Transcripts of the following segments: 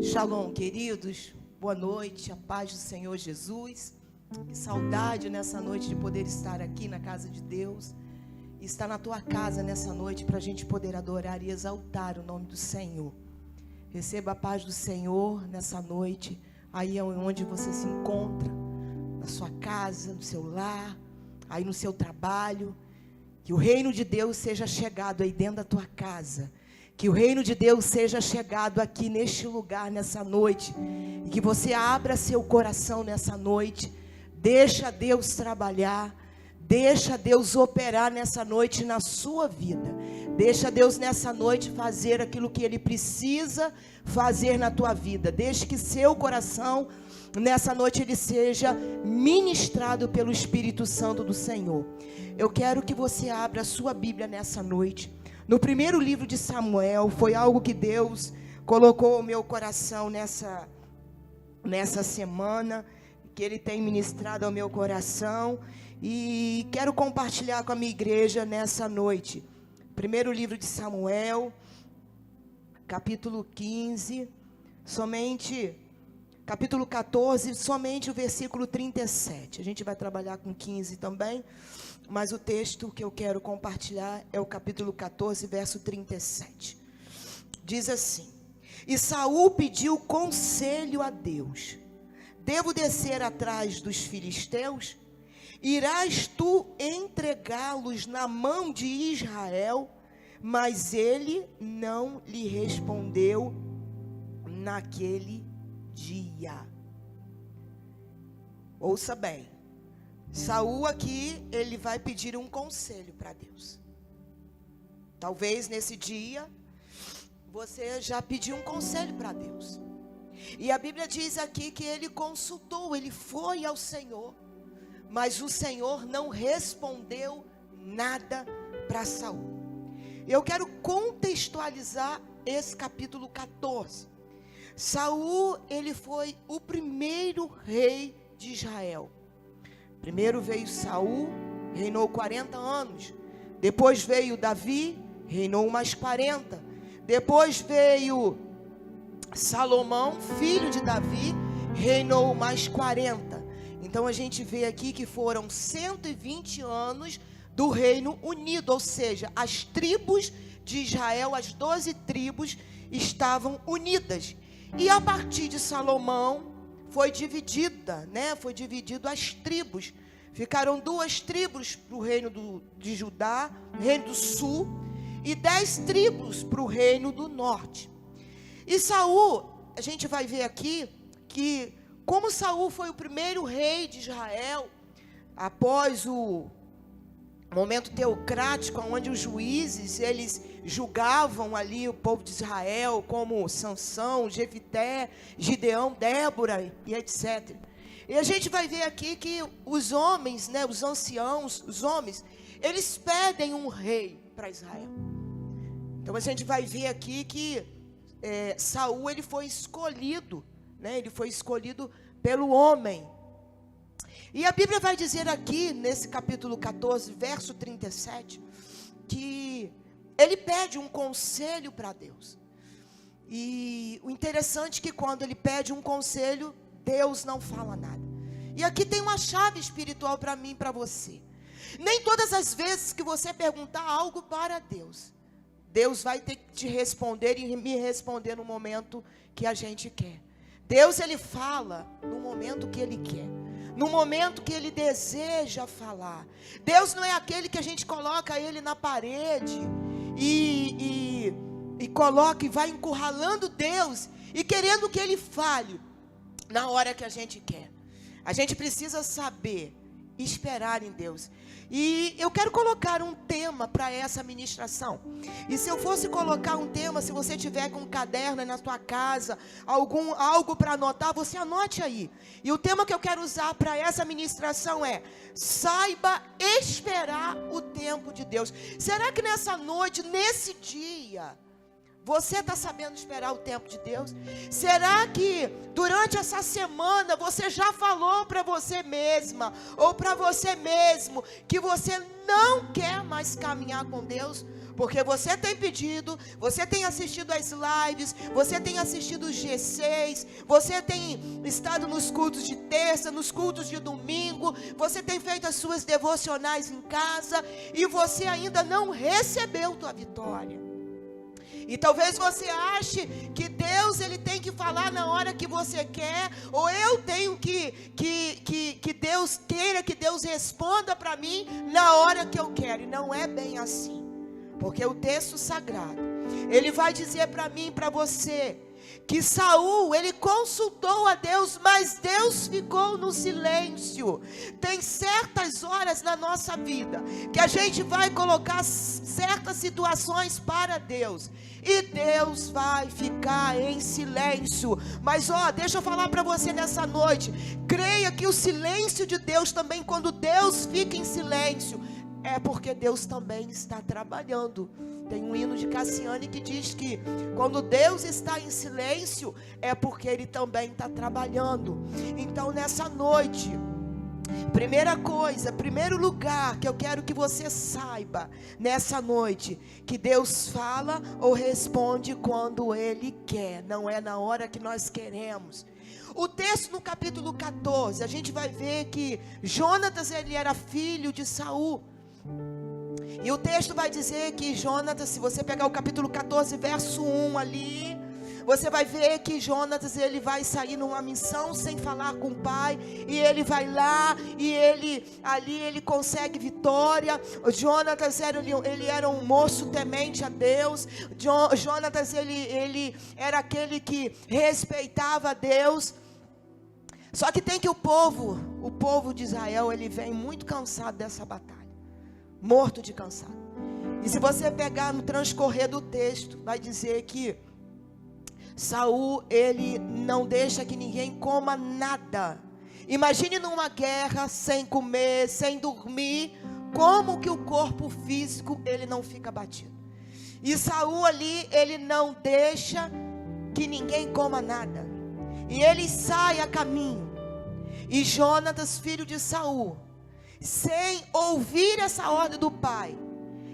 Shalom, queridos, boa noite, a paz do Senhor Jesus. Que saudade nessa noite de poder estar aqui na casa de Deus, e estar na tua casa nessa noite para a gente poder adorar e exaltar o nome do Senhor. Receba a paz do Senhor nessa noite, aí onde você se encontra, na sua casa, no seu lar, aí no seu trabalho. Que o reino de Deus seja chegado aí dentro da tua casa. Que o reino de Deus seja chegado aqui neste lugar, nessa noite. E que você abra seu coração nessa noite. Deixa Deus trabalhar. Deixa Deus operar nessa noite na sua vida. Deixa Deus nessa noite fazer aquilo que Ele precisa fazer na tua vida. Deixe que seu coração nessa noite ele seja ministrado pelo Espírito Santo do Senhor. Eu quero que você abra a sua Bíblia nessa noite. No primeiro livro de Samuel, foi algo que Deus colocou no meu coração nessa semana, que Ele tem ministrado ao meu coração, e quero compartilhar com a minha igreja nessa noite. Primeiro livro de Samuel, capítulo 15, capítulo 14, somente o versículo 37. A gente vai trabalhar com 15 também, mas o texto que eu quero compartilhar é o capítulo 14, verso 37. Diz assim: E Saul pediu conselho a Deus: Devo descer atrás dos filisteus? Irás tu entregá-los na mão de Israel? Mas ele não lhe respondeu naquele dia. Ouça bem. Saul aqui, ele vai pedir um conselho para Deus. Talvez nesse dia, você já pediu um conselho para Deus. E a Bíblia diz aqui que ele consultou, ele foi ao Senhor. Mas o Senhor não respondeu nada para Saul. Eu quero contextualizar esse capítulo 14. Saul, ele foi o primeiro rei de Israel. Primeiro veio Saul, reinou 40 anos. Depois veio Davi, reinou mais 40. Depois veio Salomão, filho de Davi, reinou mais 40. Então a gente vê aqui que foram 120 anos do Reino Unido, ou seja, as tribos de Israel, as 12 tribos estavam unidas. E a partir de Salomão foi dividida, Foi dividido as tribos. Ficaram 2 tribos para o reino de Judá, reino do sul, e 10 tribos para o reino do norte. E Saul, a gente vai ver aqui que como Saul foi o primeiro rei de Israel, após o momento teocrático, onde os juízes, eles julgavam ali o povo de Israel, como Sansão, Jefité, Gideão, Débora e etc. E a gente vai ver aqui que os homens, os anciãos, os homens, eles pedem um rei para Israel. Então a gente vai ver aqui que Saul, ele foi escolhido, ele foi escolhido pelo homem. E a Bíblia vai dizer aqui, nesse capítulo 14, verso 37, que ele pede um conselho para Deus. E o interessante é que quando ele pede um conselho, Deus não fala nada. E aqui tem uma chave espiritual para mim e para você. Nem todas as vezes que você perguntar algo para Deus, Deus vai ter que te responder e me responder no momento que a gente quer. Deus, ele fala no momento que ele quer, no momento que ele deseja falar. Deus não é aquele que a gente coloca ele na parede e coloca e vai encurralando Deus e querendo que ele fale na hora que a gente quer. A gente precisa saber esperar em Deus. E eu quero colocar um tema para essa ministração. E se eu fosse colocar um tema, se você tiver com um caderno aí na sua casa, algo para anotar, você anote aí. E o tema que eu quero usar para essa ministração é: saiba esperar o tempo de Deus. Será que nessa noite, nesse dia, você está sabendo esperar o tempo de Deus? Será que durante essa semana você já falou para você mesma ou para você mesmo que você não quer mais caminhar com Deus? Porque você tem pedido, você tem assistido as lives, você tem assistido os G6, você tem estado nos cultos de terça, nos cultos de domingo, você tem feito as suas devocionais em casa e você ainda não recebeu tua vitória. E talvez você ache que Deus ele tem que falar na hora que você quer, ou eu tenho que Deus queira que Deus responda para mim na hora que eu quero. E não é bem assim. Porque o texto sagrado, ele vai dizer para mim e para você, que Saul, ele consultou a Deus, mas Deus ficou no silêncio. Tem certas horas na nossa vida, que a gente vai colocar certas situações para Deus, e Deus vai ficar em silêncio. Mas deixa eu falar para você nessa noite, creia que o silêncio de Deus também, quando Deus fica em silêncio, é porque Deus também está trabalhando. Tem um hino de Cassiane que diz que quando Deus está em silêncio, é porque Ele também está trabalhando. Então nessa noite, primeiro lugar que eu quero que você saiba nessa noite, que Deus fala ou responde quando Ele quer, não é na hora que nós queremos. O texto no capítulo 14, a gente vai ver que Jonatas, ele era filho de Saul. E o texto vai dizer que Jonatas, se você pegar o capítulo 14, verso 1 ali, você vai ver que Jonatas, ele vai sair numa missão sem falar com o pai, e ele vai lá, e ele consegue vitória. Jonatas ele era um moço temente a Deus. Jonatas ele era aquele que respeitava a Deus. Só que tem que o povo de Israel, ele vem muito cansado dessa batalha, morto de cansado. E se você pegar no transcorrer do texto, vai dizer que Saul, ele não deixa que ninguém coma nada. Imagine numa guerra, sem comer, sem dormir, como que o corpo físico, ele não fica batido. E Saul ali, ele não deixa que ninguém coma nada. E ele sai a caminho. E Jonatas, filho de Saul, sem ouvir essa ordem do pai,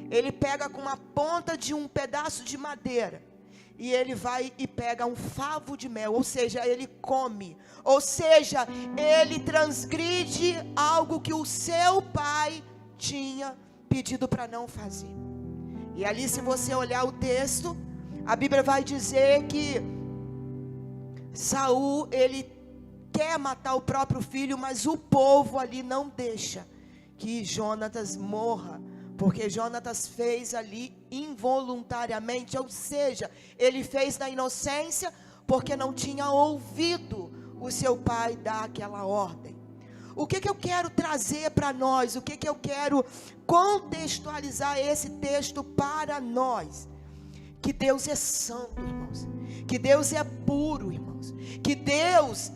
ele pega com uma ponta de um pedaço de madeira, e ele vai e pega um favo de mel, ou seja, ele come, ou seja, ele transgride algo que o seu pai tinha pedido para não fazer. E ali, se você olhar o texto, a Bíblia vai dizer que Saul, ele quer matar o próprio filho, mas o povo ali não deixa que Jonatas morra, porque Jonatas fez ali involuntariamente, ou seja, ele fez na inocência, porque não tinha ouvido o seu pai dar aquela ordem. O que eu quero trazer para nós, o que eu quero contextualizar esse texto para nós? Que Deus é santo, irmãos, que Deus é puro, irmãos, que Deus,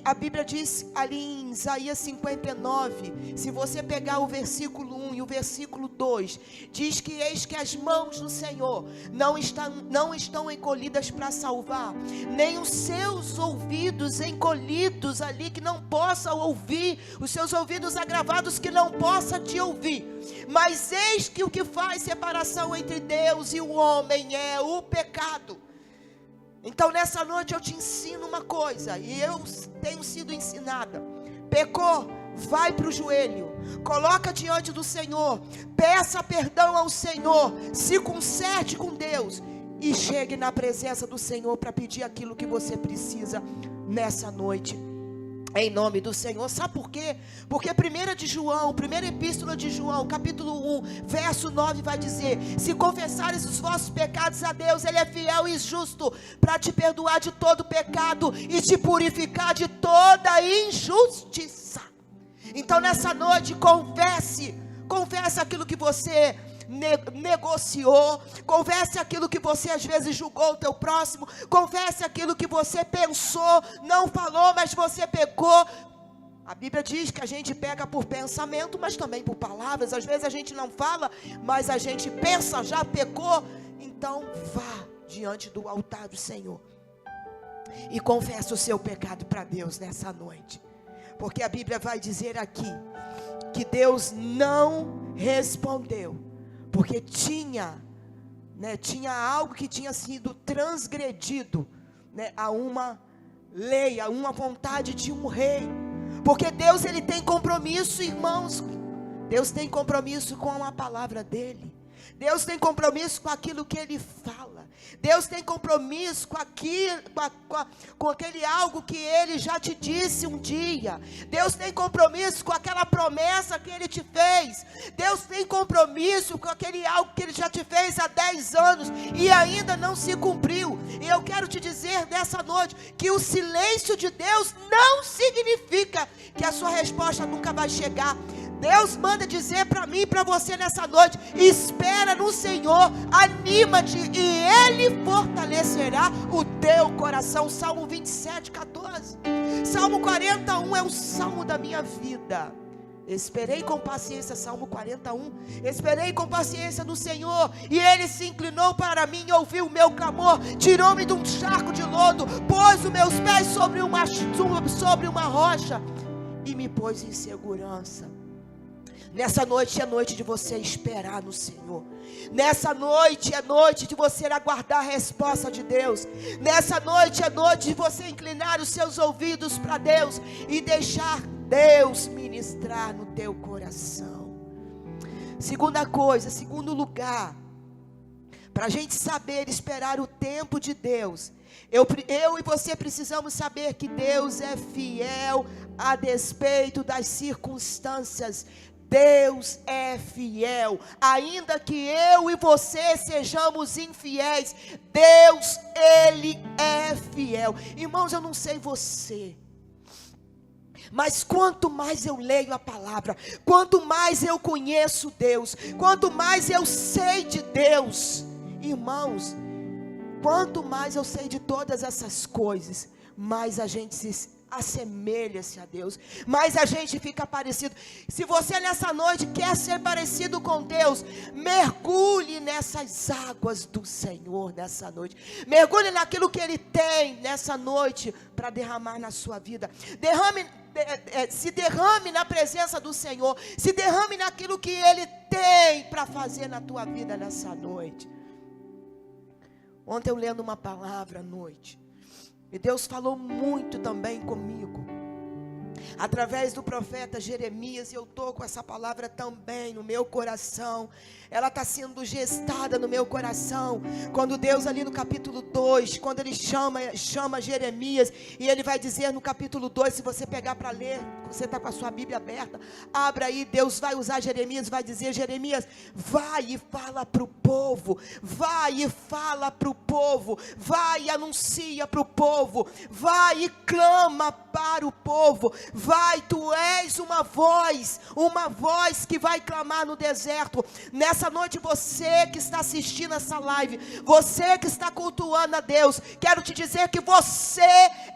a Bíblia diz ali em Isaías 59, se você pegar o versículo 1 e o versículo 2, diz que eis que as mãos do Senhor não estão encolhidas para salvar, nem os seus ouvidos encolhidos ali que não possa ouvir, os seus ouvidos agravados que não possa te ouvir, mas eis que o que faz separação entre Deus e o homem é o pecado. Então nessa noite eu te ensino uma coisa, e eu tenho sido ensinada: pecou, vai para o joelho, coloca diante do Senhor, peça perdão ao Senhor, se conserte com Deus, e chegue na presença do Senhor para pedir aquilo que você precisa nessa noite, em nome do Senhor. Sabe por quê? Porque primeira epístola de João, capítulo 1, verso 9 vai dizer: se confessares os vossos pecados a Deus, Ele é fiel e justo para te perdoar de todo pecado e te purificar de toda injustiça. Então nessa noite confesse aquilo que você negociou, confesse aquilo que você às vezes julgou o teu próximo, confesse aquilo que você pensou, não falou, mas você pecou. A Bíblia diz que a gente pega por pensamento, mas também por palavras. Às vezes a gente não fala, mas a gente pensa, já pecou. Então vá diante do altar do Senhor e confessa o seu pecado para Deus nessa noite, porque a Bíblia vai dizer aqui que Deus não respondeu, porque tinha algo que tinha sido transgredido, a uma lei, a uma vontade de um rei. Porque Deus, ele tem compromisso, irmãos. Deus tem compromisso com a palavra dele. Deus tem compromisso com aquilo que ele fala. Deus tem compromisso com aquele algo que ele já te disse um dia. Deus tem compromisso com aquela promessa que ele te fez. Deus tem compromisso com aquele algo que ele já te fez há 10 anos e ainda não se cumpriu. E eu quero te dizer nessa noite que o silêncio de Deus não significa que a sua resposta nunca vai chegar. Deus manda dizer para mim e para você nessa noite: espera no Senhor, anima-te e Ele fortalecerá o teu coração. Salmo 27:14. Salmo 41 é o salmo da minha vida. Esperei com paciência, Salmo 41. Esperei com paciência no Senhor, e Ele se inclinou para mim e ouviu o meu clamor. Tirou-me de um charco de lodo, pôs os meus pés sobre uma rocha e me pôs em segurança. Nessa noite é noite de você esperar no Senhor. Nessa noite é noite de você aguardar a resposta de Deus. Nessa noite é noite de você inclinar os seus ouvidos para Deus e deixar Deus ministrar no teu coração. Segundo lugar, para a gente saber esperar o tempo de Deus, eu e você precisamos saber que Deus é fiel a despeito das circunstâncias. Deus é fiel, ainda que eu e você sejamos infiéis, Deus, Ele é fiel. Irmãos, eu não sei você, mas quanto mais eu leio a palavra, quanto mais eu conheço Deus, quanto mais eu sei de Deus, irmãos, quanto mais eu sei de todas essas coisas, mais a gente se assemelha-se a Deus, mas a gente fica parecido. Se você nessa noite quer ser parecido com Deus, mergulhe nessas águas do Senhor nessa noite. Mergulhe naquilo que Ele tem nessa noite para derramar na sua vida. Se derrame na presença do Senhor. Se derrame naquilo que Ele tem para fazer na tua vida nessa noite. Ontem eu lendo uma palavra à noite, e Deus falou muito também comigo, através do profeta Jeremias, e eu estou com essa palavra também no meu coração. Ela está sendo gestada no meu coração, quando Deus ali no capítulo 2, quando Ele chama Jeremias, e Ele vai dizer no capítulo 2, se você pegar para ler, você está com a sua Bíblia aberta, abra aí. Deus vai usar Jeremias, vai dizer: Jeremias, vai e fala para o povo, vai e fala para o povo, vai e anuncia para o povo, vai e clama para o povo, vai, tu és uma voz que vai clamar no deserto. Nessa noite, você que está assistindo essa live, você que está cultuando a Deus, quero te dizer que você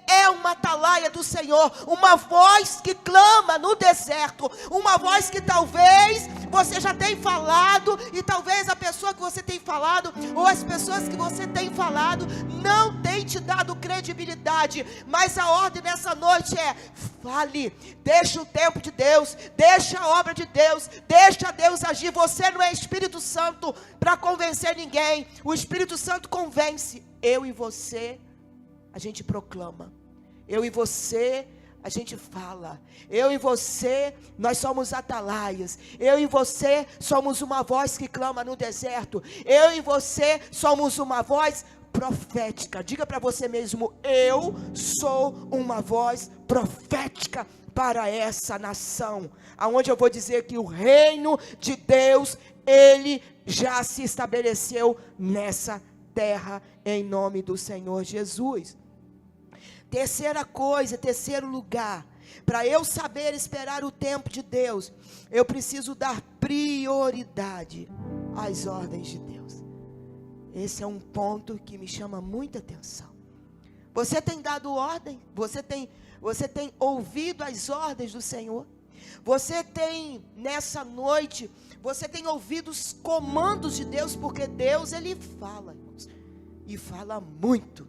é uma atalaia do Senhor, uma voz que clama no deserto, uma voz que talvez você já tenha falado, e talvez a pessoa que você tem falado, ou as pessoas que você tem falado, não tem te dado credibilidade, mas a ordem nessa noite é: fale, deixa o tempo de Deus, deixa a obra de Deus, deixa Deus agir. Você não é Espírito Santo para convencer ninguém, o Espírito Santo convence. Eu e você, a gente proclama, eu e você, a gente fala, eu e você, nós somos atalaias, eu e você somos uma voz que clama no deserto, eu e você somos uma voz profética. Diga para você mesmo: eu sou uma voz profética para essa nação, aonde eu vou dizer que o reino de Deus, ele já se estabeleceu nessa terra, em nome do Senhor Jesus. Terceiro lugar, para eu saber esperar o tempo de Deus, eu preciso dar prioridade às ordens de Deus. Esse é um ponto que me chama muita atenção. Você tem dado ordem? Você tem ouvido as ordens do Senhor? Você tem, nessa noite, você tem ouvido os comandos de Deus? Porque Deus, Ele fala, e fala muito.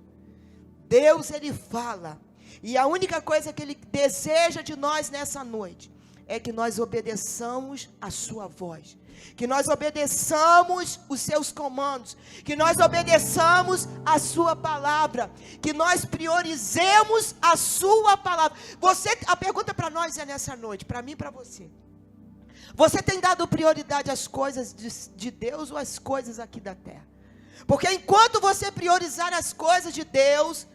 Deus, Ele fala, e a única coisa que Ele deseja de nós nessa noite é que nós obedeçamos a sua voz, que nós obedeçamos os seus comandos, que nós obedeçamos a sua palavra, que nós priorizemos a sua palavra. A pergunta para nós é nessa noite, para mim e para você. Você tem dado prioridade às coisas de Deus ou às coisas aqui da terra? Porque enquanto você priorizar as coisas de Deus,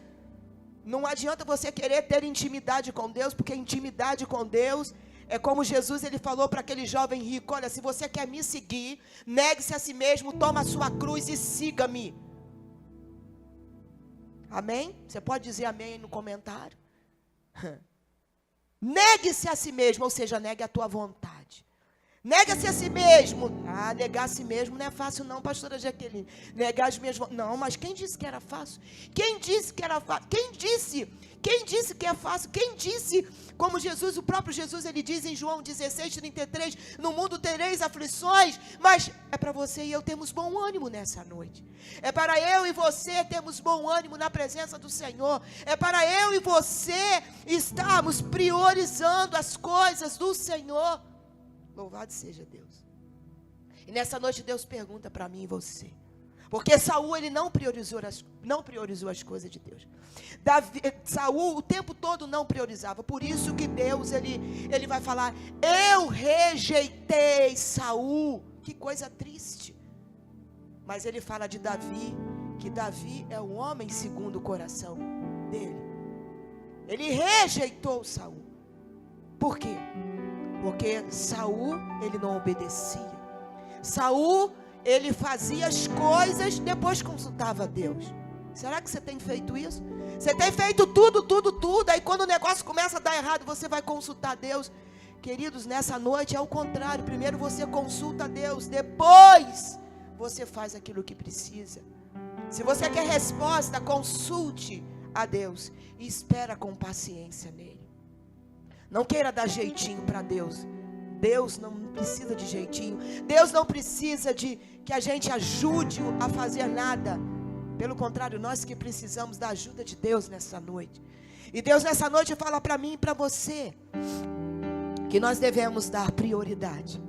não adianta você querer ter intimidade com Deus, porque intimidade com Deus é como Jesus, ele falou para aquele jovem rico: olha, se você quer me seguir, negue-se a si mesmo, toma a sua cruz e siga-me. Amém? Você pode dizer amém aí no comentário? Negue-se a si mesmo, ou seja, negue a tua vontade. Nega-se a si mesmo. Negar a si mesmo não é fácil não, pastora Jaqueline. Negar as minhas... Não, mas quem disse que era fácil? Quem disse que era fácil? Quem disse que é fácil? Quem disse, como Jesus, o próprio Jesus, ele diz em João 16:33, no mundo tereis aflições, mas é para você e eu termos bom ânimo nessa noite. É para eu e você termos bom ânimo na presença do Senhor. É para eu e você estarmos priorizando as coisas do Senhor. Louvado seja Deus. E nessa noite Deus pergunta para mim e você. Porque Saul, ele não priorizou as coisas de Deus. Saul o tempo todo não priorizava. Por isso que Deus, ele vai falar: eu rejeitei Saul. Que coisa triste. Mas ele fala de Davi, que Davi é o homem segundo o coração dele. Ele rejeitou Saul. Por quê? Porque Saul, ele não obedecia. Saul, ele fazia as coisas, depois consultava a Deus. Será que você tem feito isso? Você tem feito tudo. Aí quando o negócio começa a dar errado, você vai consultar Deus. Queridos, nessa noite é o contrário. Primeiro você consulta a Deus, depois você faz aquilo que precisa. Se você quer resposta, consulte a Deus e espera com paciência nele. Não queira dar jeitinho para Deus. Deus não precisa de jeitinho. Deus não precisa de que a gente ajude-o a fazer nada. Pelo contrário, nós que precisamos da ajuda de Deus nessa noite. E Deus nessa noite fala para mim e para você que nós devemos dar prioridade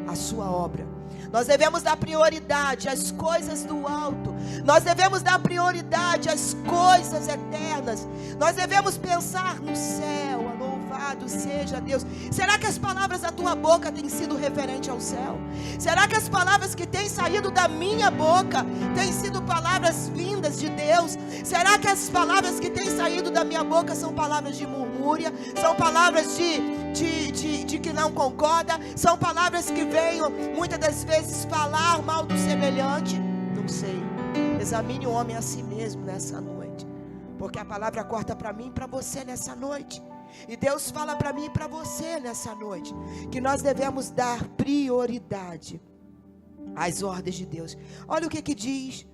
à sua obra. Nós devemos dar prioridade às coisas do alto. Nós devemos dar prioridade às coisas eternas. Nós devemos pensar no céu. Louvado seja Deus. Será que as palavras da tua boca têm sido referente ao céu? Será que as palavras que têm saído da minha boca têm sido palavras vindas de Deus? Será que as palavras que têm saído da minha boca são palavras de murmúria? São palavras de que não concorda? São palavras que venham muitas das vezes falar mal do semelhante? Não sei. Examine o homem a si mesmo nessa noite, porque a palavra corta para mim e para você nessa noite. E Deus fala para mim e para você nessa noite que nós devemos dar prioridade às ordens de Deus. Olha o que diz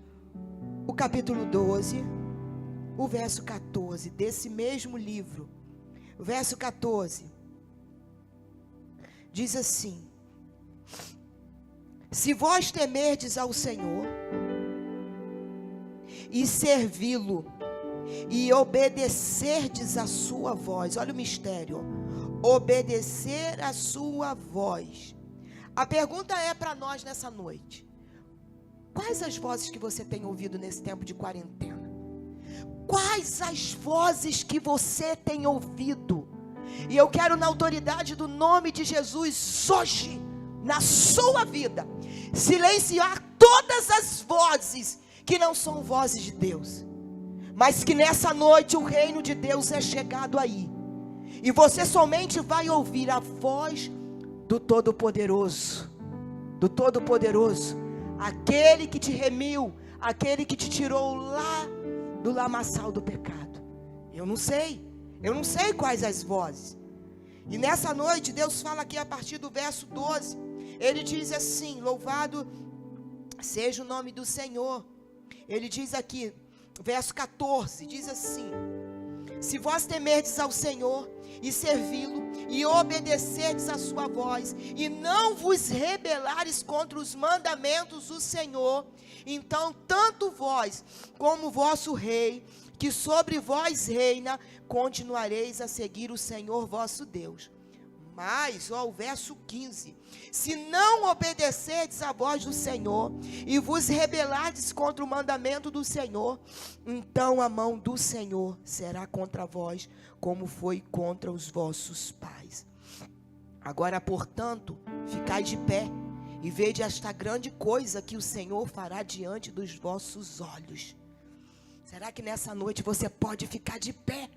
o capítulo 12, o verso 14 desse mesmo livro. O verso 14 diz assim: se vós temerdes ao Senhor e servi-lo e obedecerdes a sua voz. Olha o mistério. Obedecer a sua voz. A pergunta é para nós nessa noite: quais as vozes que você tem ouvido nesse tempo de quarentena? Quais as vozes que você tem ouvido? E eu quero, na autoridade do nome de Jesus, hoje, na sua vida, silenciar todas as vozes que não são vozes de Deus. Mas que nessa noite o reino de Deus é chegado aí. E você somente vai ouvir a voz do Todo-Poderoso. Do Todo-Poderoso. Aquele que te remiu. Aquele que te tirou lá do lamaçal do pecado. Eu não sei quais as vozes. E nessa noite Deus fala aqui a partir do verso 12. Ele diz assim: louvado seja o nome do Senhor. Ele diz aqui, verso 14, diz assim: se vós temerdes ao Senhor e servi-lo e obedecerdes a sua voz e não vos rebelares contra os mandamentos do Senhor, então tanto vós como o vosso rei, que sobre vós reina, continuareis a seguir o Senhor vosso Deus. Mas, o verso 15: se não obedecerdes à voz do Senhor, e vos rebelardes contra o mandamento do Senhor, então a mão do Senhor será contra vós, como foi contra os vossos pais. Agora, portanto, ficai de pé, e vede esta grande coisa que o Senhor fará diante dos vossos olhos. Será que nessa noite você pode ficar de pé?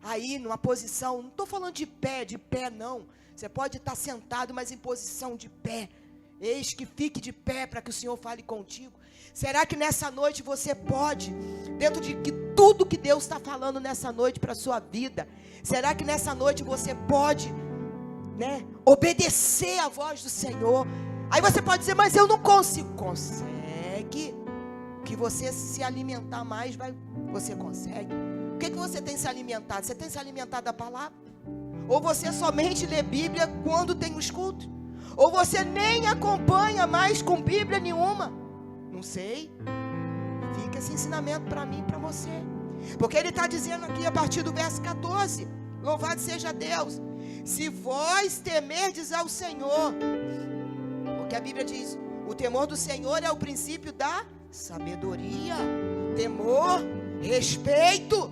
Aí, numa posição, não estou falando de pé não. Você pode estar sentado, mas em posição de pé. Eis que fique de pé para que o Senhor fale contigo. Será que nessa noite você pode, dentro de tudo que Deus está falando nessa noite para a sua vida, será que nessa noite você pode, obedecer a voz do Senhor? Aí você pode dizer, mas eu não consigo. Consegue. Que você se alimentar mais, você consegue. O que você tem se alimentado? Você tem se alimentado da palavra? Ou você somente lê Bíblia quando tem os cultos? Ou você nem acompanha mais com Bíblia nenhuma? Não sei. Fica esse ensinamento para mim e para você. Porque ele está dizendo aqui a partir do verso 14: louvado seja Deus, se vós temerdes ao Senhor. Porque a Bíblia diz, o temor do Senhor é o princípio da sabedoria. Temor, respeito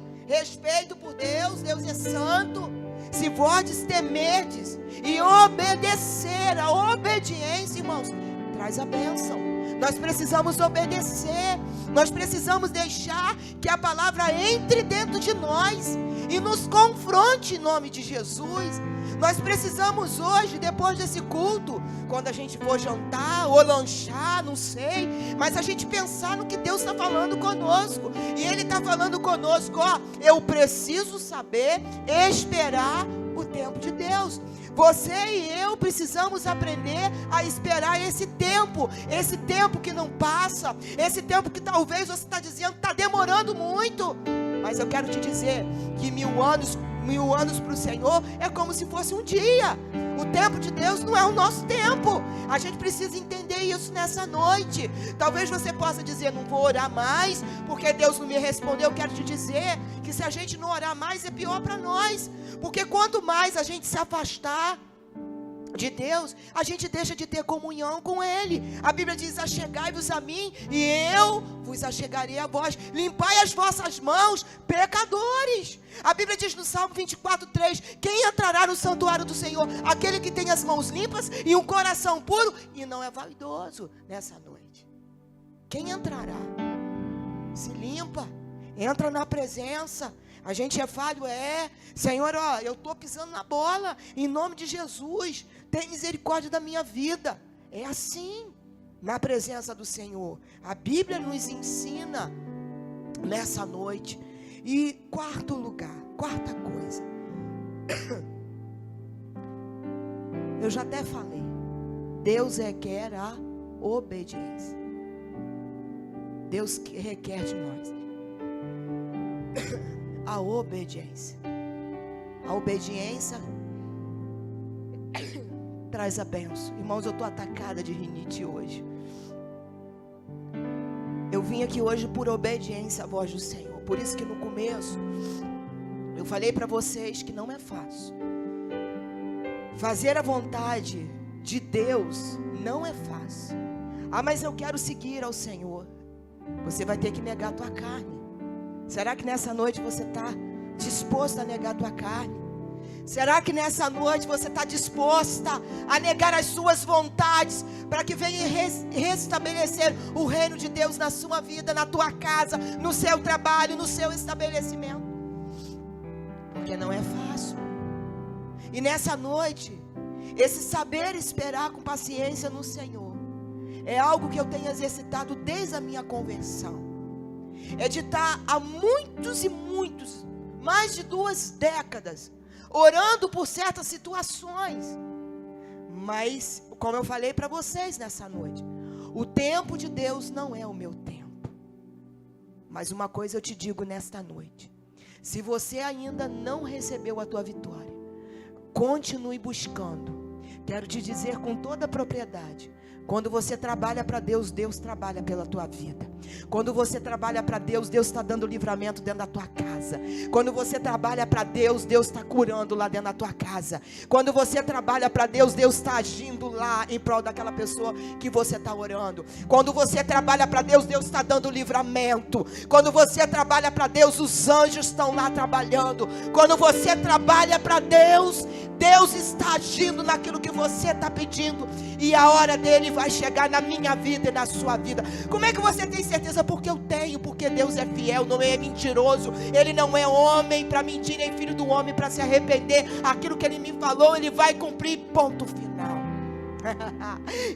por Deus. Deus é santo. Se vós temerdes e obedecer, a obediência, irmãos, traz a bênção. Nós precisamos obedecer. Nós precisamos deixar que a palavra entre dentro de nós e nos confronte em nome de Jesus. Nós precisamos hoje, depois desse culto, quando a gente for jantar ou lanchar, não sei, mas a gente pensar no que Deus está falando conosco. E Ele está falando conosco, eu preciso saber esperar o tempo de Deus. Você e eu precisamos aprender a esperar esse tempo que não passa, esse tempo que talvez você está dizendo está demorando muito. Mas eu quero te dizer que 1000 anos para o Senhor é como se fosse um dia. O tempo de Deus não é o nosso tempo. A gente precisa entender isso nessa noite. Talvez você possa dizer, não vou orar mais, porque Deus não me respondeu. Eu quero te dizer que se a gente não orar mais, é pior para nós. Porque quanto mais a gente se afastar de Deus, a gente deixa de ter comunhão com Ele. A Bíblia diz, achegai-vos a mim, e eu vos achegarei a vós. Limpai as vossas mãos, pecadores. A Bíblia diz no Salmo 24:3, quem entrará no santuário do Senhor? Aquele que tem as mãos limpas e um coração puro e não é vaidoso. Nessa noite, quem entrará? Se limpa, entra na presença. A gente é falho, Senhor, eu estou pisando na bola, em nome de Jesus, tem misericórdia da minha vida. É assim, na presença do Senhor. A Bíblia nos ensina nessa noite. E quarta coisa, eu já até falei, Deus requer a obediência. Deus requer de nós a obediência. A obediência traz a bênção. Irmãos, eu estou atacada de rinite hoje. Eu vim aqui hoje por obediência à voz do Senhor. Por isso que no começo eu falei para vocês que não é fácil. Fazer a vontade de Deus não é fácil. Mas eu quero seguir ao Senhor. Você vai ter que negar a tua carne. Será que nessa noite você está disposto a negar a tua carne? Será que nessa noite você está disposta a negar as suas vontades para que venha restabelecer o reino de Deus na sua vida, na tua casa, no seu trabalho, no seu estabelecimento? Porque não é fácil. E nessa noite, esse saber esperar com paciência no Senhor é algo que eu tenho exercitado desde a minha conversão. É de estar há muitos e muitos, mais de 2 décadas, orando por certas situações. Mas, como eu falei para vocês nessa noite, o tempo de Deus não é o meu tempo. Mas uma coisa eu te digo nesta noite: se você ainda não recebeu a tua vitória, continue buscando, Quero te dizer com toda a propriedade: quando você trabalha para Deus, Deus trabalha pela tua vida. Quando você trabalha para Deus, Deus está dando livramento dentro da tua casa. Quando você trabalha para Deus, Deus está curando lá dentro da tua casa. Quando você trabalha para Deus, Deus está agindo lá em prol daquela pessoa que você está orando. Quando você trabalha para Deus, Deus está dando livramento. Quando você trabalha para Deus, os anjos estão lá trabalhando. Quando você trabalha para Deus, Deus está agindo naquilo que você está pedindo. E a hora dele vai chegar na minha vida e na sua vida. Como é que você tem certeza? Porque eu tenho, porque Deus é fiel, não é mentiroso. Ele não é homem para mentir, nem filho do homem para se arrepender. Aquilo que ele me falou, ele vai cumprir, ponto final.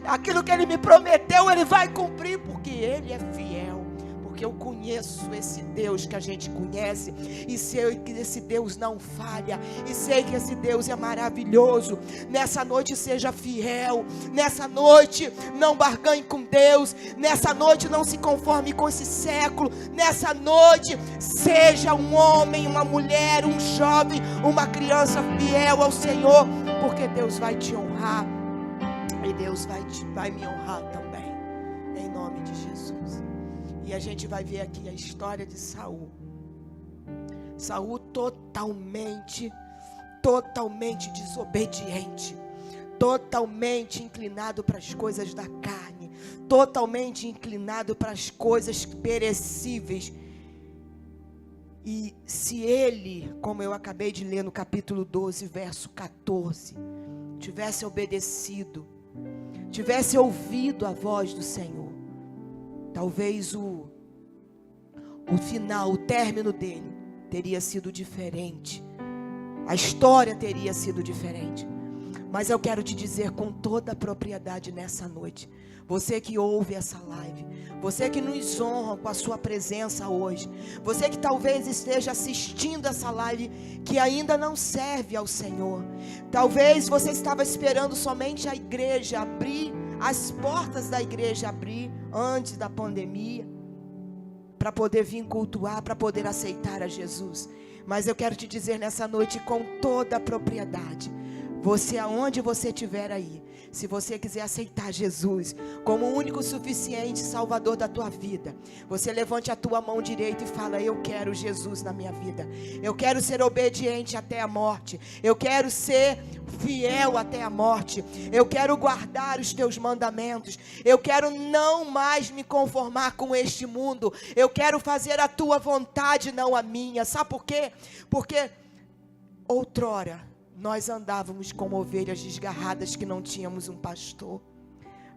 Aquilo que ele me prometeu, ele vai cumprir, porque ele é fiel. Porque eu conheço esse Deus que a gente conhece, e sei que esse Deus não falha, e sei que esse Deus é maravilhoso. Nessa noite seja fiel, nessa noite não barganhe com Deus, nessa noite não se conforme com esse século, nessa noite seja um homem, uma mulher, um jovem, uma criança fiel ao Senhor, porque Deus vai te honrar, e Deus vai me honrar também, em nome de Jesus. E a gente vai ver aqui a história de Saul. Saul totalmente desobediente, totalmente inclinado para as coisas da carne, totalmente inclinado para as coisas perecíveis. E se ele, como eu acabei de ler no capítulo 12, verso 14, tivesse obedecido, tivesse ouvido a voz do Senhor, talvez o final, o término dele teria sido diferente. A história teria sido diferente. Mas eu quero te dizer com toda a propriedade nessa noite, você que ouve essa live, você que nos honra com a sua presença hoje, você que talvez esteja assistindo essa live que ainda não serve ao Senhor, talvez você estava esperando somente a igreja abrir, as portas da igreja abrir antes da pandemia, para poder vir cultuar, para poder aceitar a Jesus. Mas eu quero te dizer nessa noite com toda a propriedade, você aonde você estiver aí, se você quiser aceitar Jesus como o único suficiente Salvador da tua vida, você levante a tua mão direita e fala: eu quero Jesus na minha vida, eu quero ser obediente até a morte, eu quero ser fiel até a morte, eu quero guardar os teus mandamentos, eu quero não mais me conformar com este mundo, eu quero fazer a tua vontade, não a minha. Sabe por quê? Porque outrora nós andávamos como ovelhas desgarradas que não tínhamos um pastor.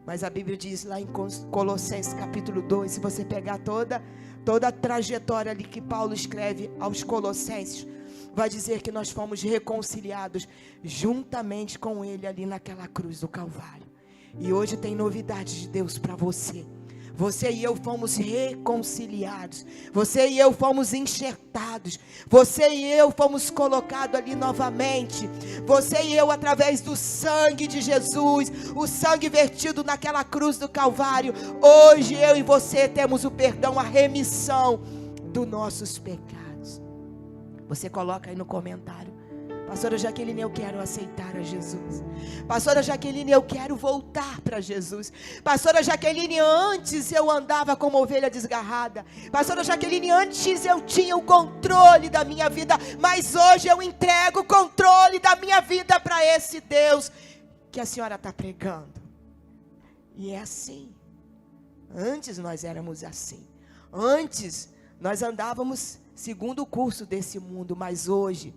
Mas a Bíblia diz lá em Colossenses capítulo 2, se você pegar toda a trajetória ali que Paulo escreve aos Colossenses, vai dizer que nós fomos reconciliados juntamente com ele ali naquela cruz do Calvário. E hoje tem novidade de Deus para você. Você e eu fomos reconciliados. Você e eu fomos enxertados. Você e eu fomos colocados ali novamente. Você e eu, através do sangue de Jesus, o sangue vertido naquela cruz do Calvário, hoje eu e você temos o perdão, a remissão dos nossos pecados. Você coloca aí no comentário: pastora Jaqueline, eu quero aceitar a Jesus. Pastora Jaqueline, eu quero voltar para Jesus. Pastora Jaqueline, antes eu andava como ovelha desgarrada. Pastora Jaqueline, antes eu tinha o controle da minha vida, mas hoje eu entrego o controle da minha vida para esse Deus que a senhora está pregando. E é assim. Antes nós éramos assim. Antes nós andávamos segundo o curso desse mundo, mas hoje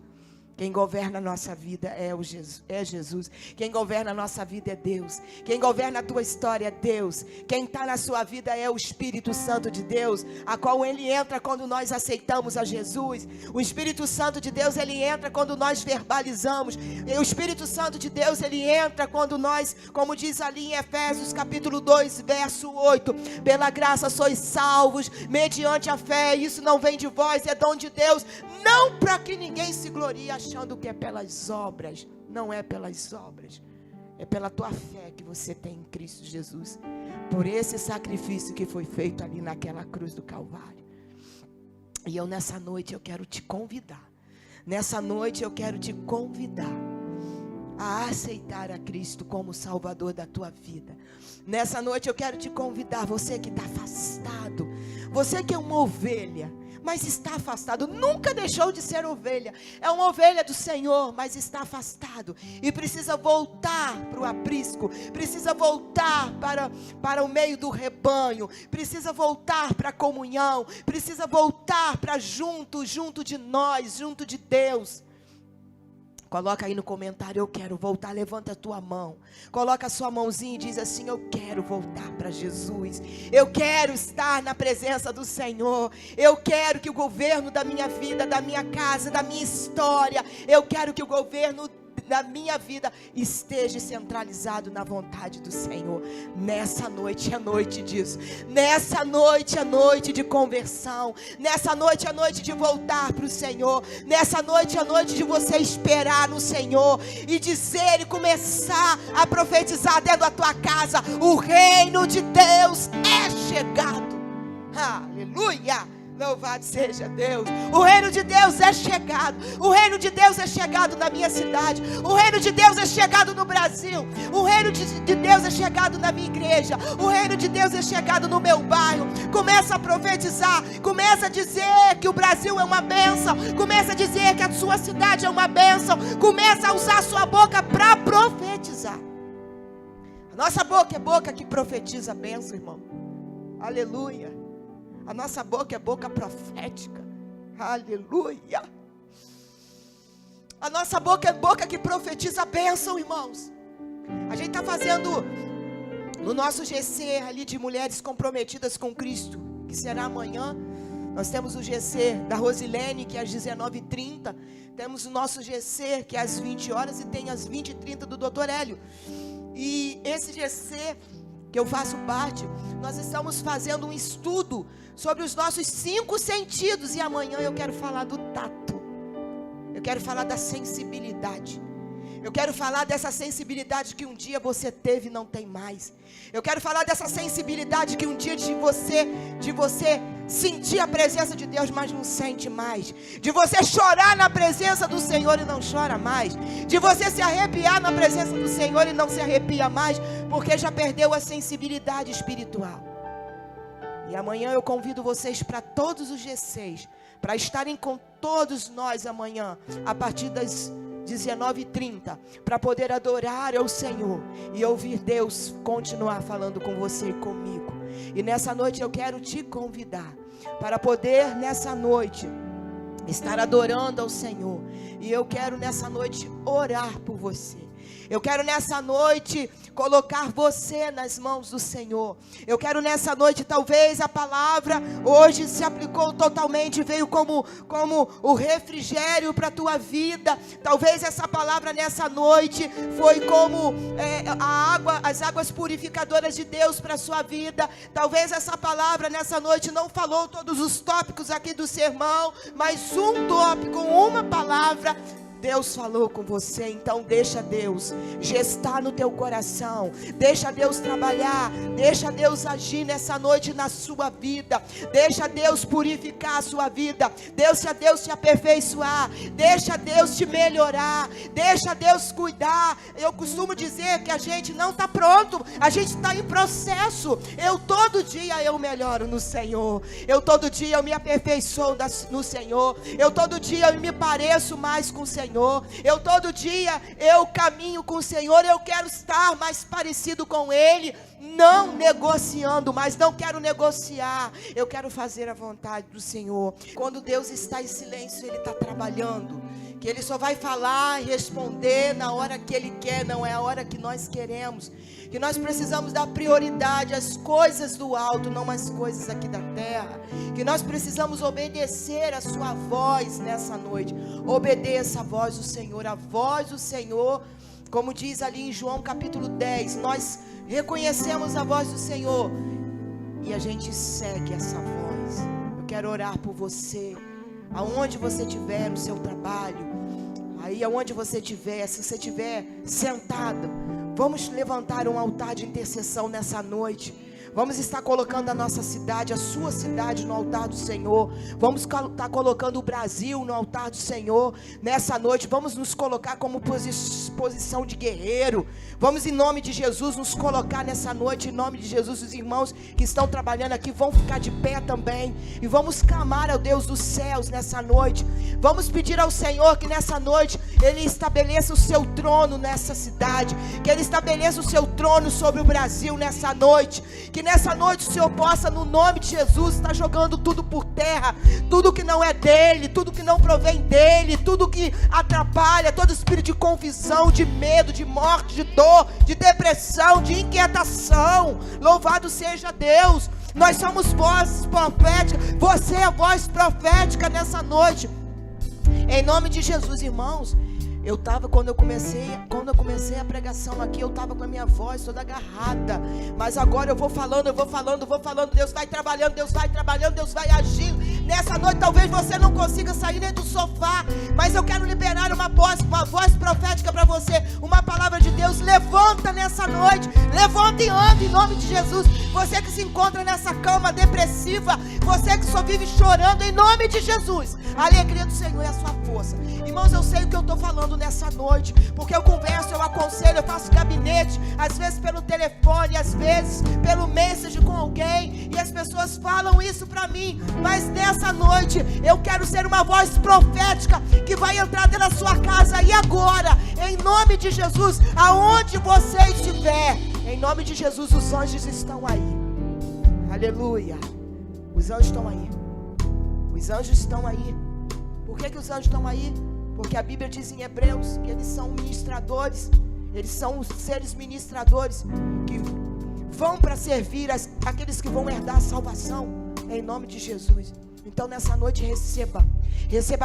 quem governa a nossa vida é Jesus. Quem governa a nossa vida é Deus. Quem governa a tua história é Deus. Quem está na sua vida é o Espírito Santo de Deus, a qual ele entra quando nós aceitamos a Jesus. O Espírito Santo de Deus, ele entra quando nós verbalizamos. E o Espírito Santo de Deus, ele entra quando nós, como diz ali em Efésios capítulo 2, verso 8, pela graça sois salvos, mediante a fé. Isso não vem de vós, é dom de Deus, não para que ninguém se glorie achando que é pelas obras. Não é pelas obras, é pela tua fé que você tem em Cristo Jesus, por esse sacrifício que foi feito ali naquela cruz do Calvário. E eu nessa noite eu quero te convidar, nessa noite eu quero te convidar a aceitar a Cristo como Salvador da tua vida. Nessa noite eu quero te convidar, você que está afastado, você que é uma ovelha, mas está afastado, nunca deixou de ser ovelha, é uma ovelha do Senhor, mas está afastado, e precisa voltar para o aprisco, precisa voltar para o meio do rebanho, precisa voltar para a comunhão, precisa voltar para junto de nós, junto de Deus. Coloca aí no comentário, eu quero voltar, levanta a tua mão, coloca a sua mãozinha e diz assim, eu quero voltar para Jesus, eu quero estar na presença do Senhor, eu quero que o governo da minha vida, da minha casa, da minha história, eu quero que o governo da minha vida esteja centralizado na vontade do Senhor. Nessa noite é noite disso, nessa noite é noite de conversão, nessa noite é noite de voltar para o Senhor, nessa noite é noite de você esperar no Senhor e dizer e começar a profetizar dentro da tua casa, o reino de Deus é chegado. Aleluia! Louvado seja Deus. O reino de Deus é chegado. O reino de Deus é chegado na minha cidade. O reino de Deus é chegado no Brasil. O reino de Deus é chegado na minha igreja. O reino de Deus é chegado no meu bairro. Começa a profetizar. Começa a dizer que o Brasil é uma bênção. Começa a dizer que a sua cidade é uma bênção. Começa a usar a sua boca para profetizar. A nossa boca é boca que profetiza a bênção, irmão. Aleluia. A nossa boca é boca profética. Aleluia. A nossa boca é boca que profetiza a bênção, irmãos. A gente está fazendo no nosso GC ali de mulheres comprometidas com Cristo, que será amanhã. Nós temos o GC da Rosilene, que é às 19h30. Temos o nosso GC, que é às 20 horas. E tem às 20h30 do Dr. Hélio. E esse GC que eu faço parte, nós estamos fazendo um estudo sobre os nossos 5 sentidos, e amanhã eu quero falar do tato, eu quero falar da sensibilidade, eu quero falar dessa sensibilidade que um dia você teve e não tem mais, eu quero falar dessa sensibilidade que um dia de você sentir a presença de Deus, mas não sente mais, de você chorar na presença do Senhor e não chora mais, de você se arrepiar na presença do Senhor e não se arrepia mais, porque já perdeu a sensibilidade espiritual. E amanhã eu convido vocês para todos os G6, para estarem com todos nós amanhã, a partir das 19h30, para poder adorar ao Senhor e ouvir Deus continuar falando com você e comigo. E nessa noite eu quero te convidar para poder nessa noite estar adorando ao Senhor. E eu quero nessa noite orar por você. Eu quero nessa noite colocar você nas mãos do Senhor. Eu quero nessa noite, talvez a palavra hoje se aplicou totalmente, veio como o refrigério para a tua vida. Talvez essa palavra nessa noite foi como as águas purificadoras de Deus para a sua vida. Talvez essa palavra nessa noite não falou todos os tópicos aqui do sermão, mas um tópico, uma palavra, Deus falou com você. Então deixa Deus gestar no teu coração, deixa Deus trabalhar, deixa Deus agir nessa noite na sua vida, deixa Deus purificar a sua vida, deixa Deus te aperfeiçoar, deixa Deus te melhorar, deixa Deus cuidar. Eu costumo dizer que a gente não está pronto, a gente está em processo. Todo dia eu melhoro no Senhor, todo dia eu me aperfeiçoo no Senhor, todo dia eu me pareço mais com o Senhor, todo dia eu caminho com o Senhor. Eu quero estar mais parecido com Ele, não negociando, mas não quero negociar, eu quero fazer a vontade do Senhor. Quando Deus está em silêncio, Ele está trabalhando, que Ele só vai falar e responder na hora que Ele quer, não é a hora que nós queremos, que nós precisamos dar prioridade às coisas do alto, não às coisas aqui da terra, que nós precisamos obedecer a sua voz nessa noite. Obedeça a voz do Senhor, a voz do Senhor, como diz ali em João capítulo 10, nós reconhecemos a voz do Senhor e a gente segue essa voz. Eu quero orar por você, aonde você estiver, no seu trabalho, aí aonde você estiver, se você estiver sentado, vamos levantar um altar de intercessão nessa noite. Vamos estar colocando a nossa cidade, a sua cidade no altar do Senhor. Vamos estar colocando o Brasil no altar do Senhor. Nessa noite, vamos nos colocar como posição de guerreiro. Vamos, em nome de Jesus, nos colocar nessa noite. Em nome de Jesus, os irmãos que estão trabalhando aqui vão ficar de pé também. E vamos clamar ao Deus dos céus nessa noite. Vamos pedir ao Senhor que nessa noite Ele estabeleça o seu trono nessa cidade. Que Ele estabeleça o seu trono sobre o Brasil nessa noite. Que nessa noite o Senhor possa, no nome de Jesus, estar jogando tudo por terra, tudo que não é dele, tudo que não provém dele, tudo que atrapalha, todo espírito de confusão, de medo, de morte, de dor, de depressão, de inquietação. Louvado seja Deus. Nós somos vozes proféticas, você é a voz profética nessa noite, em nome de Jesus. Irmãos, eu estava, quando eu comecei a pregação aqui, eu estava com a minha voz toda agarrada, mas agora eu vou falando, Deus vai trabalhando, Deus vai agindo, nessa noite talvez você não consiga sair nem do sofá, mas eu quero liberar uma voz profética para você, uma palavra de Deus. Levanta nessa noite, levanta e anda em nome de Jesus. Você que se encontra nessa cama depressiva, você que só vive chorando, em nome de Jesus, a alegria do Senhor é a sua força. Irmãos, eu sei o que eu estou falando nessa noite, porque eu converso, eu aconselho, eu faço gabinete, às vezes pelo telefone, às vezes pelo message com alguém, e as pessoas falam isso para mim, mas nessa noite eu quero ser uma voz profética que vai entrar dentro da sua casa e agora, em nome de Jesus, aonde você estiver, em nome de Jesus, os anjos estão aí. Aleluia. Os anjos estão aí. Os anjos estão aí. Por que os anjos estão aí? Porque a Bíblia diz em Hebreus que eles são ministradores. Eles são os seres ministradores que vão para servir aqueles que vão herdar a salvação, em nome de Jesus. Então nessa noite receba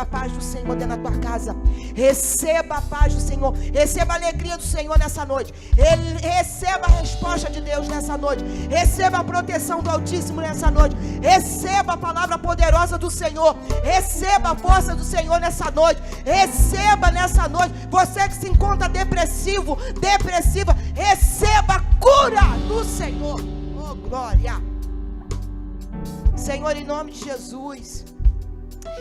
a paz do Senhor dentro da tua casa. Receba a paz do Senhor. Receba a alegria do Senhor nessa noite. Receba a resposta de Deus nessa noite. Receba a proteção do Altíssimo nessa noite. Receba a palavra poderosa do Senhor. Receba a força do Senhor nessa noite. Receba nessa noite. Você que se encontra depressiva, receba a cura do Senhor. Oh, glória. Senhor, em nome de Jesus,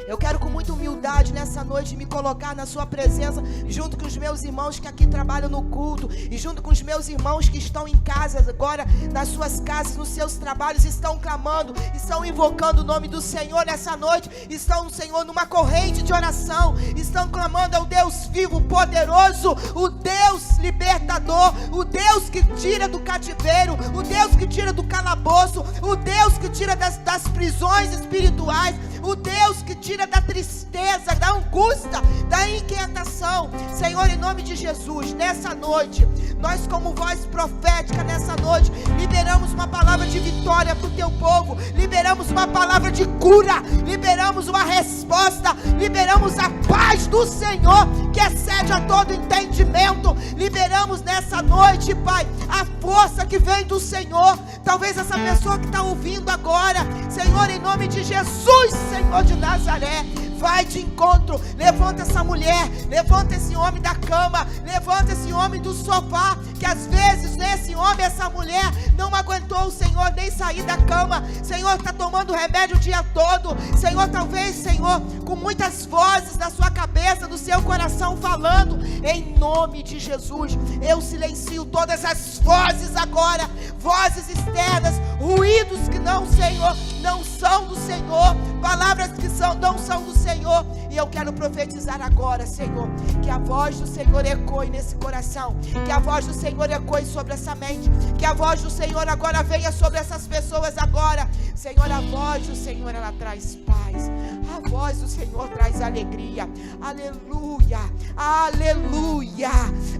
eu quero com muita humildade nessa noite me colocar na sua presença, junto com os meus irmãos que aqui trabalham no culto, e junto com os meus irmãos que estão em casa agora, nas suas casas, nos seus trabalhos, estão clamando, estão invocando o nome do Senhor nessa noite, estão, Senhor, numa corrente de oração, estão clamando ao Deus vivo, poderoso, o Deus libertador, o Deus que tira do cativeiro, o Deus que tira do calabouço, o Deus que tira das prisões espirituais, o Deus que tira da tristeza, da angústia, da inquietação. Senhor, em nome de Jesus, nessa noite, nós como voz profética nessa noite, liberamos uma palavra de vitória para o teu povo, liberamos uma palavra de cura, liberamos uma resposta, liberamos a paz do Senhor, que excede a todo entendimento, liberamos nessa noite, Pai, a força que vem do Senhor. Talvez essa pessoa que está ouvindo agora, Senhor, em nome de Jesus, Senhor de Nazaré, vai de encontro, levanta essa mulher, levanta esse homem da cama, levanta esse homem do sofá, que às vezes esse homem, essa mulher não aguentou o Senhor nem sair da cama, Senhor, está tomando remédio o dia todo, Senhor, talvez, Senhor, com muitas vozes na sua cabeça, no seu coração falando, em nome de Jesus, eu silencio todas as vozes agora, vozes externas, ruídos que não, Senhor, não são do Senhor, palavras que não são do Senhor, e eu quero profetizar agora, Senhor, que a voz do Senhor ecoe nesse coração, que a voz do Senhor ecoe sobre essa mente, que a voz do Senhor agora venha sobre essas pessoas agora, Senhor, a voz do Senhor, ela traz paz, a voz do Senhor traz alegria, aleluia, aleluia,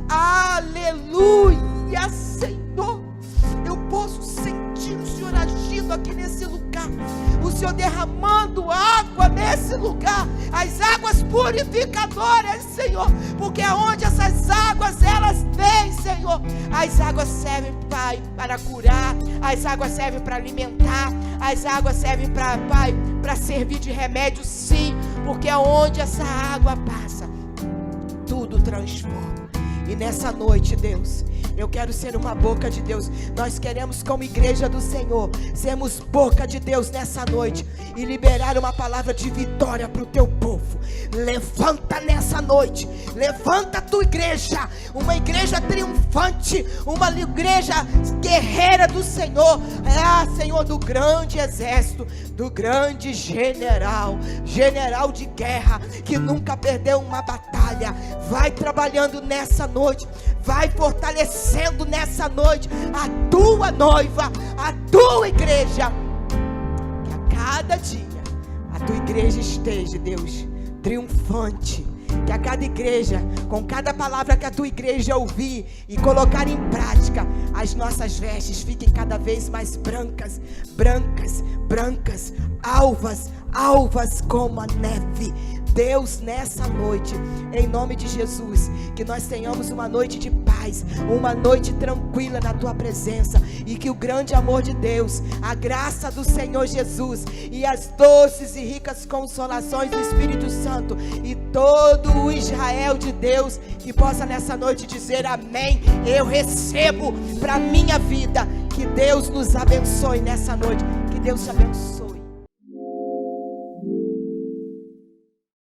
aleluia, Senhor, eu posso sentir o Senhor agindo aqui nesse lugar, o Senhor derramando água nesse lugar, as águas purificadoras, Senhor, porque aonde essas águas elas vêm, Senhor, as águas servem, Pai, para curar, as águas servem para alimentar, as águas servem para, Pai, para servir de remédio, sim, porque aonde essa água passa, tudo transforma. E nessa noite, Deus, eu quero ser uma boca de Deus. Nós queremos, como igreja do Senhor, sermos boca de Deus nessa noite e liberar uma palavra de vitória para o teu povo. Levanta nessa noite, levanta a tua igreja, uma igreja triunfante, uma igreja guerreira do Senhor. Senhor, do grande exército, do grande general de guerra, que nunca perdeu uma batalha. Vai trabalhando nessa noite, vai fortalecendo nessa noite a tua noiva, a tua igreja. Que a cada dia a tua igreja esteja, Deus, triunfante. Que a cada igreja, com cada palavra que a tua igreja ouvir e colocar em prática, as nossas vestes fiquem cada vez mais brancas, brancas, brancas, alvas, alvas como a neve. Deus, nessa noite, em nome de Jesus, que nós tenhamos uma noite de paz, uma noite tranquila na tua presença, e que o grande amor de Deus, a graça do Senhor Jesus e as doces e ricas consolações do Espírito Santo e todo o Israel de Deus, que possa nessa noite dizer amém, eu recebo para minha vida. Que Deus nos abençoe nessa noite, que Deus te abençoe.